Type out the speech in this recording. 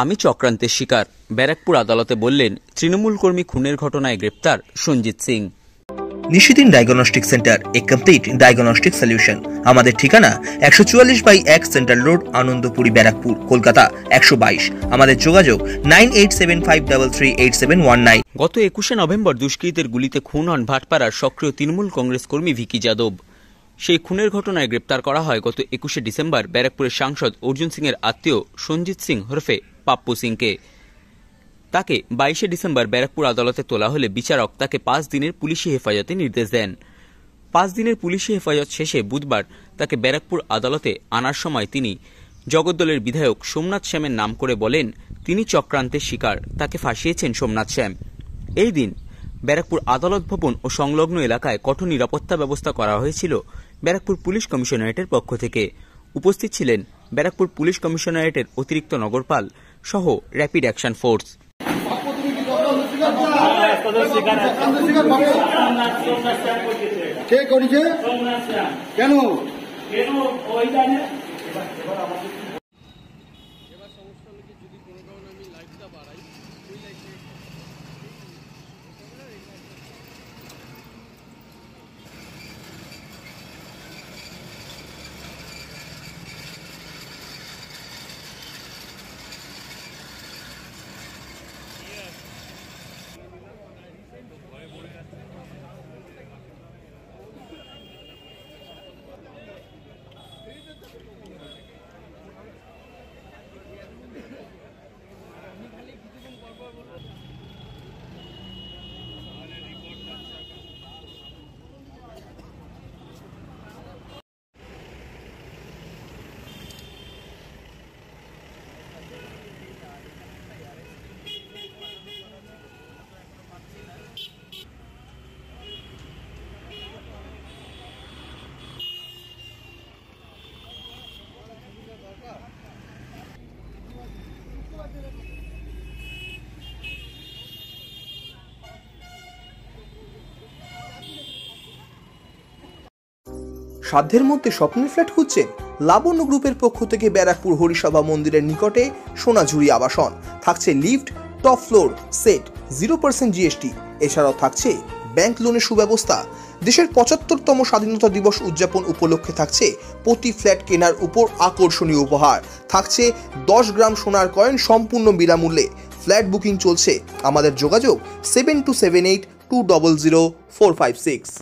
আমি চক্রান্তের শিকার, ব্যারাকপুর আদালতে বললেন তৃণমূল কর্মী খুনের ঘটনায় গ্রেপ্তার সঞ্জিত সিং। নিশিদিন ডায়াগনস্টিক সেন্টার, এ কমপ্লিট ডায়াগনস্টিক সলিউশন। আমাদের ঠিকানা 144/1 সেন্ট্রাল রোড, আনন্দপুরি, ব্যারাকপুর, কলকাতা 122। আমাদের যোগাযোগ 9875338719। গত 21শে নভেম্বর দুষ্কৃতীদের গুলিতে খুন হন ভাটপাড়ার সক্রিয় তৃণমূল কংগ্রেস কর্মী ভিকি যাদব। সেই খুনের ঘটনায় গ্রেপ্তার করা হয় গত 21শে ডিসেম্বর ব্যারাকপুরের সাংসদ অর্জুন সিং এর আত্মীয় সঞ্জিত সিং ওরফে পাপ্পু সিংকে। তাকে 22শে ডিসেম্বর ব্যারাকপুর আদালতে তোলা হলে বিচারক তাকে 5 দিনের পুলিশি হেফাজতে নির্দেশ দেন। 5 দিনের পুলিশি হেফাজত শেষে বুধবার তাকে ব্যারাকপুর আদালতে আনার সময় তিনি জগদ্দলের বিধায়ক সোমনাথ শ্যামের নাম করে বলেন তিনি চক্রান্তের শিকার, তাকে ফাঁসিয়েছেন সোমনাথ শ্যাম। এই দিন ব্যারাকপুর আদালত ভবন ও সংলগ্ন এলাকায় কঠোর নিরাপত্তা ব্যবস্থা করা হয়েছিল ব্যারাকপুর পুলিশ কমিশনারেটের পক্ষ থেকে। উপস্থিত ছিলেন ব্যারাকপুর পুলিশ কমিশনারেটের অতিরিক্ত নগরপাল সহ র্যাপিড অ্যাকশন ফোর্স। কে করেছে কেন? সাধ্যের মধ্যে স্বপ্নের ফ্ল্যাট খুঁজছেন? লাবণ্য গ্রুপের পক্ষ থেকে ব্যারাকপুর হরিসভা মন্দিরের নিকটে সোনাঝুরি আবাসন। থাকছে lift, top floor set, 0% GST। এছাড়াও থাকছে ব্যাংক লোনের সুব্যবস্থা। দেশের 75তম স্বাধীনতা দিবস উদযাপন উপলক্ষে থাকছে প্রতি ফ্ল্যাট কেনার উপর আকর্ষণীয় উপহার। থাকছে 10 গ্রাম সোনার কয়েন সম্পূর্ণ বিনামূল্যে। ফ্ল্যাট বুকিং চলছে। আমাদের যোগাযোগ 7278200456।